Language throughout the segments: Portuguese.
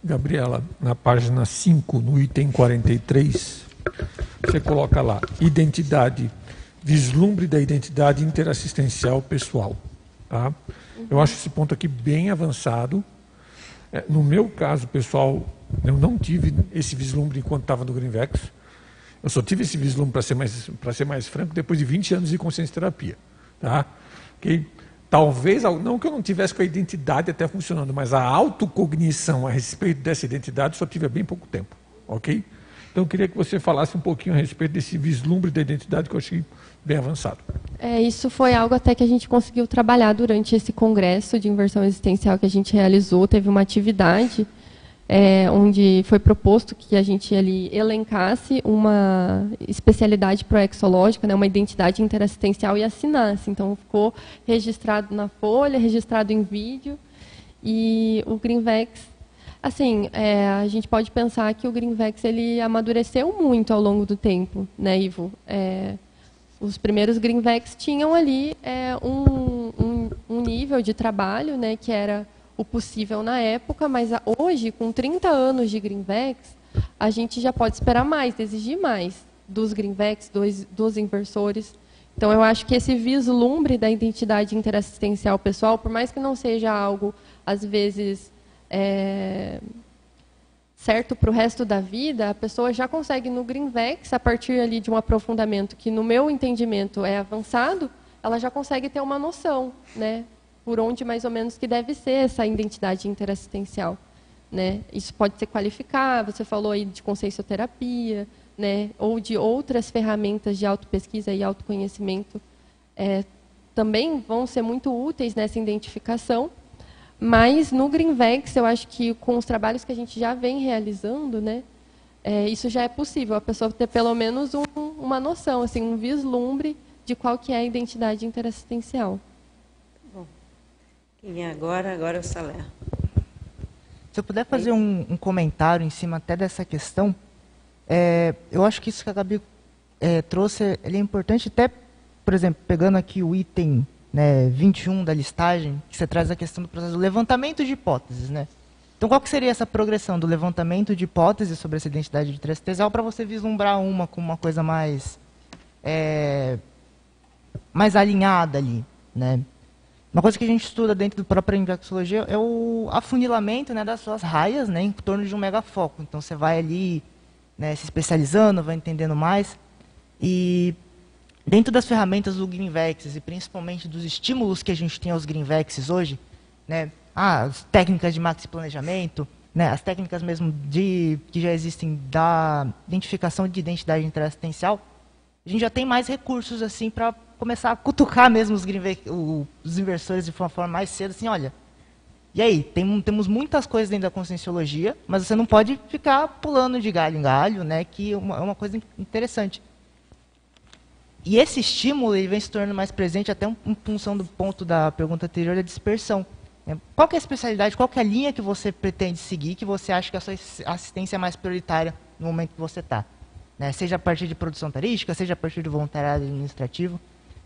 Gabriela, na página 5, no item 43, você coloca lá, identidade, vislumbre da identidade interassistencial pessoal. Tá? Eu acho esse ponto aqui bem avançado. No meu caso, pessoal, eu não tive esse vislumbre enquanto estava no Greenvex. Eu só tive esse vislumbre, para ser mais franco, depois de 20 anos de consciência terapia. Tá? Okay? Talvez, não que eu não tivesse com a identidade até funcionando, mas a autocognição a respeito dessa identidade só tive há bem pouco tempo. Ok? Então eu queria que você falasse um pouquinho a respeito desse vislumbre da identidade que eu achei bem avançado. Isso foi algo até que a gente conseguiu trabalhar durante esse congresso de inversão existencial que a gente realizou. Teve uma atividade onde foi proposto que a gente ali elencasse uma especialidade proexológica, né, uma identidade interassistencial, e assinasse. Então, ficou registrado na folha, registrado em vídeo. E o Greenvex, assim, a gente pode pensar que o Greenvex ele amadureceu muito ao longo do tempo, né, Ivo? Os primeiros Greenvex tinham ali um nível de trabalho, né, que era o possível na época, mas hoje, com 30 anos de Greenvex, a gente já pode esperar mais, exigir mais dos Greenvex, dos inversores. Então, eu acho que esse vislumbre da identidade interassistencial pessoal, por mais que não seja algo, às vezes, certo para o resto da vida, a pessoa já consegue no Greenvex, a partir ali de um aprofundamento que, no meu entendimento, é avançado, ela já consegue ter uma noção, né? Por onde mais ou menos que deve ser essa identidade interassistencial, né? Isso pode ser qualificar, você falou aí de consciencioterapia, né? Ou de outras ferramentas de autopesquisa e autoconhecimento, também vão ser muito úteis nessa identificação, mas no Greenvex, eu acho que com os trabalhos que a gente já vem realizando, né? Isso já é possível, a pessoa ter pelo menos uma noção, assim, um vislumbre de qual que é a identidade interassistencial. E agora é o Salé. Se eu puder fazer um comentário em cima até dessa questão, eu acho que isso que a Gabi trouxe, ele é importante até, por exemplo, pegando aqui o item 21 da listagem, que você traz a questão do processo do levantamento de hipóteses, né? Então, qual que seria essa progressão do levantamento de hipóteses sobre essa identidade interassistencial para você vislumbrar uma com uma coisa mais alinhada ali, né? Uma coisa que a gente estuda dentro da própria infecciologia é o afunilamento, né, das suas raias, né, em torno de um megafoco. Então, você vai ali, né, se especializando, vai entendendo mais. E dentro das ferramentas do Greenvex, e principalmente dos estímulos que a gente tem aos Greenvexes hoje, né, as técnicas de maxi-planejamento, né, as técnicas mesmo que já existem da identificação de identidade interassistencial, a gente já tem mais recursos assim para começar a cutucar mesmo os inversores de uma forma mais cedo, assim, olha, e aí, temos muitas coisas dentro da conscienciologia, mas você não pode ficar pulando de galho em galho, né, que é uma coisa interessante. E esse estímulo ele vem se tornando mais presente até em função do ponto da pergunta anterior da dispersão. Qual que é a especialidade, qual que é a linha que você pretende seguir, que você acha que a sua assistência é mais prioritária no momento que você está? Né? Seja a partir de produção tarística, seja a partir de voluntariado administrativo.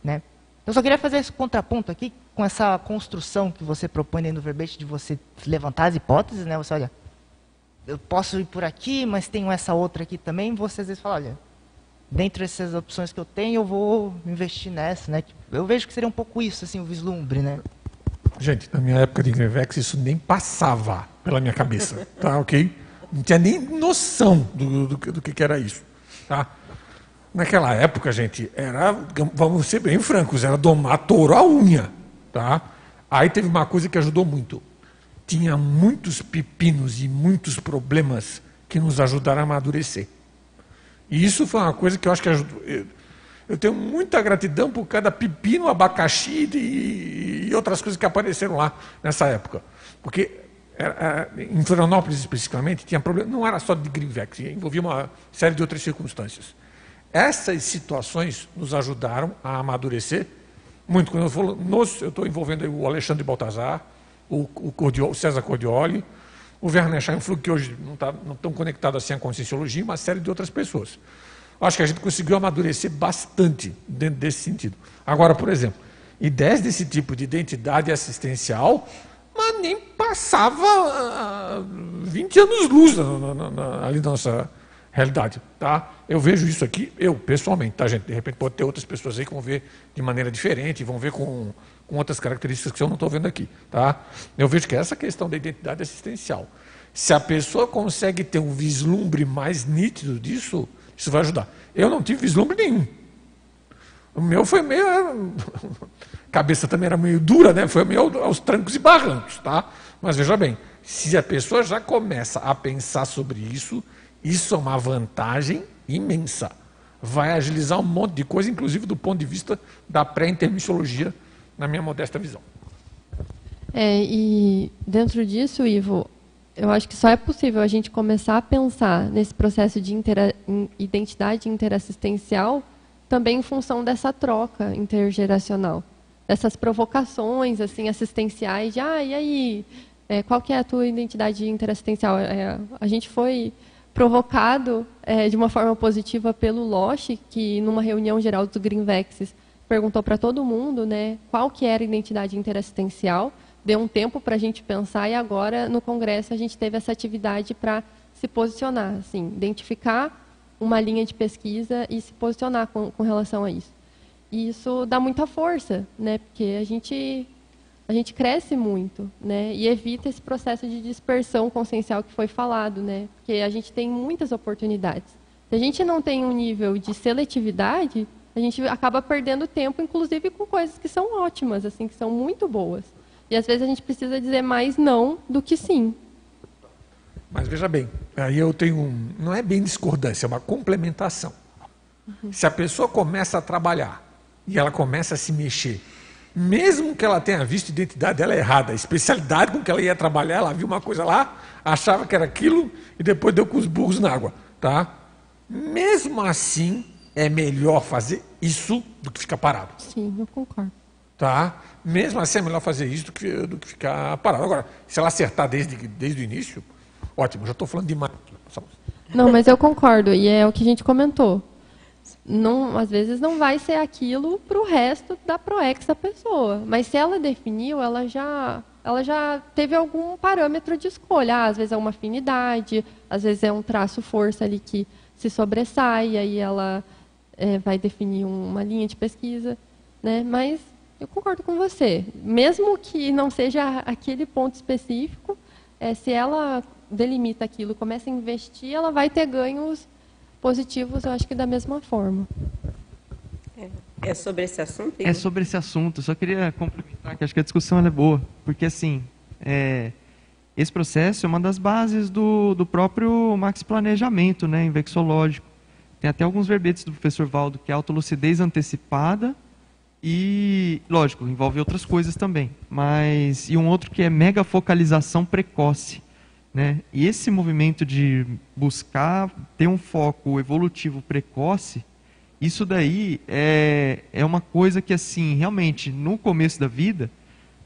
Né? Eu só queria fazer esse contraponto aqui com essa construção que você propõe dentro do verbete de você levantar as hipóteses, né? Você, olha, eu posso ir por aqui, mas tenho essa outra aqui também. Você às vezes fala, olha, dentro dessas opções que eu tenho, eu vou investir nessa, né? Eu vejo que seria um pouco isso, assim, o vislumbre, né? Gente, na minha época de Greenvex, isso nem passava pela minha cabeça, tá, ok? Não tinha nem noção do que era isso, tá? Naquela época, gente, vamos ser bem francos, era domar touro à unha, tá? Aí teve uma coisa que ajudou muito. Tinha muitos pepinos e muitos problemas que nos ajudaram a amadurecer. E isso foi uma coisa que eu acho que ajudou. Eu tenho muita gratidão por cada pepino, abacaxi e outras coisas que apareceram lá nessa época. Porque em Florianópolis, especificamente, tinha problema, não era só de Greenvex, envolvia uma série de outras circunstâncias. Essas situações nos ajudaram a amadurecer muito. Quando eu falo, eu estou envolvendo o Alexandre Baltazar, o César Cordioli, o Werner Scheinflug, que hoje não estão conectados assim à conscienciologia, uma série de outras pessoas. Acho que a gente conseguiu amadurecer bastante dentro desse sentido. Agora, por exemplo, ideias desse tipo de identidade assistencial, mas nem passava 20 anos-luz ali na nossa realidade. Tá? Eu vejo isso aqui, eu pessoalmente, tá, gente? De repente pode ter outras pessoas aí que vão ver de maneira diferente, vão ver com outras características que eu não estou vendo aqui. Tá? Eu vejo que essa questão da identidade assistencial, se a pessoa consegue ter um vislumbre mais nítido disso, isso vai ajudar. Eu não tive vislumbre nenhum. O meu foi meio... A cabeça também era meio dura, né? Foi meio aos trancos e barrancos, tá? Mas veja bem, se a pessoa já começa a pensar sobre isso, isso é uma vantagem imensa. Vai agilizar um monte de coisa, inclusive do ponto de vista da pré-intermissiologia, na minha modesta visão. E dentro disso, Ivo, eu acho que só é possível a gente começar a pensar nesse processo de identidade interassistencial também em função dessa troca intergeracional, dessas provocações assim, assistenciais de, e aí, qual que é a tua identidade interassistencial? A gente foi provocado de uma forma positiva pelo Losch, que numa reunião geral dos Greenvexes perguntou para todo mundo, né, qual que era a identidade interassistencial, deu um tempo para a gente pensar e agora no Congresso a gente teve essa atividade para se posicionar, assim, identificar uma linha de pesquisa e se posicionar com relação a isso. E isso dá muita força, né? Porque a gente cresce muito, né? E evita esse processo de dispersão consciencial que foi falado, né? Porque a gente tem muitas oportunidades. Se a gente não tem um nível de seletividade, a gente acaba perdendo tempo, inclusive com coisas que são ótimas, assim, que são muito boas. E às vezes a gente precisa dizer mais não do que sim. Mas veja bem, aí eu tenho não é bem discordância, é uma complementação. Se a pessoa começa a trabalhar e ela começa a se mexer, mesmo que ela tenha visto a identidade dela errada, a especialidade com que ela ia trabalhar, ela viu uma coisa lá, achava que era aquilo e depois deu com os burros na água, tá? Mesmo assim, é melhor fazer isso do que ficar parado. Sim, eu concordo. Tá? Mesmo assim, é melhor fazer isso do que ficar parado. Agora, se ela acertar desde o início, ótimo, já estou falando demais. Não, mas eu concordo, e é o que a gente comentou. Não, às vezes não vai ser aquilo para o resto da PROEX da pessoa. Mas se ela definiu, ela já teve algum parâmetro de escolha. Às vezes é uma afinidade, às vezes é um traço força ali que se sobressai, aí ela vai definir uma linha de pesquisa, né? Mas eu concordo com você. Mesmo que não seja aquele ponto específico, se ela delimita aquilo, começa a investir, ela vai ter ganhos positivos, eu acho que da mesma forma. É sobre esse assunto? É sobre esse assunto. Só queria complementar que acho que a discussão é boa, porque assim, esse processo é uma das bases do próprio Max Planejamento, né, invexológico. Tem até alguns verbetes do professor Valdo, que é autolucidez antecipada e, lógico, envolve outras coisas também. E um outro que é megafocalização precoce. Né? E esse movimento de buscar ter um foco evolutivo precoce, isso daí é uma coisa que, assim, realmente, no começo da vida,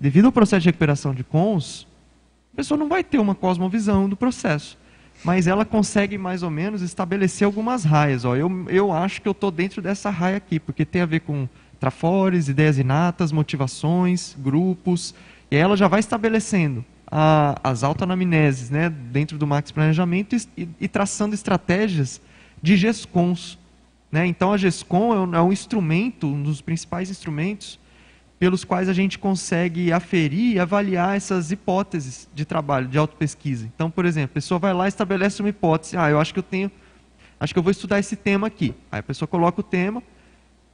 devido ao processo de recuperação de cons, a pessoa não vai ter uma cosmovisão do processo, mas ela consegue mais ou menos estabelecer algumas raias. Ó, eu acho que eu estou dentro dessa raia aqui, porque tem a ver com trafores, ideias inatas, motivações, grupos, e aí ela já vai estabelecendo as autoanamneses, né, dentro do Max Planejamento e traçando estratégias de GESCONs. Né? Então a GESCON é um instrumento, um dos principais instrumentos pelos quais a gente consegue aferir e avaliar essas hipóteses de trabalho, de autopesquisa. Então, por exemplo, a pessoa vai lá e estabelece uma hipótese. Eu acho que eu vou estudar esse tema aqui. Aí a pessoa coloca o tema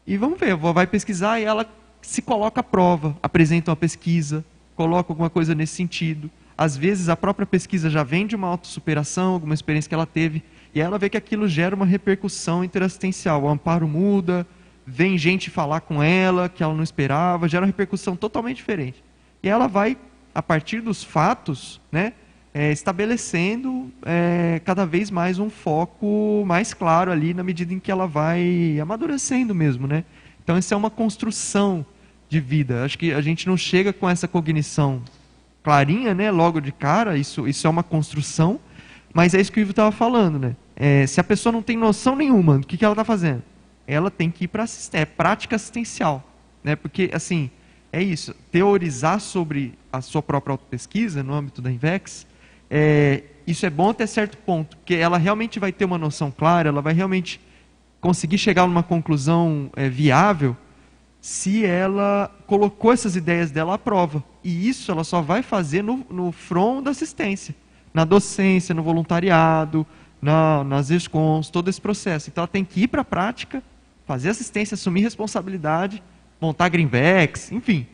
e vamos ver, vai pesquisar e ela se coloca à prova, apresenta uma pesquisa, coloca alguma coisa nesse sentido. Às vezes a própria pesquisa já vem de uma autossuperação, alguma experiência que ela teve, e ela vê que aquilo gera uma repercussão interassistencial. O amparo muda, vem gente falar com ela que ela não esperava, gera uma repercussão totalmente diferente. E ela vai, a partir dos fatos, né, estabelecendo cada vez mais um foco mais claro ali, na medida em que ela vai amadurecendo mesmo. Né? Então isso é uma construção de vida. Acho que a gente não chega com essa cognição clarinha, né, logo de cara, isso é uma construção, mas é isso que o Ivo estava falando. Né? Se a pessoa não tem noção nenhuma do que ela está fazendo, ela tem que ir para prática assistencial. Né? Porque, assim, é isso, teorizar sobre a sua própria autopesquisa no âmbito da Invex, isso é bom até certo ponto, porque ela realmente vai ter uma noção clara, ela vai realmente conseguir chegar numa conclusão viável se ela colocou essas ideias dela à prova. E isso ela só vai fazer no front da assistência, na docência, no voluntariado, nas ESCOMs, todo esse processo. Então ela tem que ir para a prática, fazer assistência, assumir responsabilidade, montar Greenvex, enfim.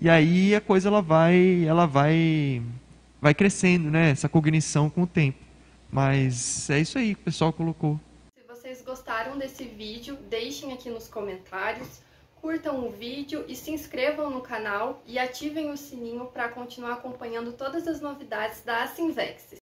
E aí a coisa ela vai crescendo, né? Essa cognição com o tempo. Mas é isso aí que o pessoal colocou. Se vocês gostaram desse vídeo, deixem aqui nos comentários, curtam o vídeo e se inscrevam no canal e ativem o sininho para continuar acompanhando todas as novidades da Assinvex.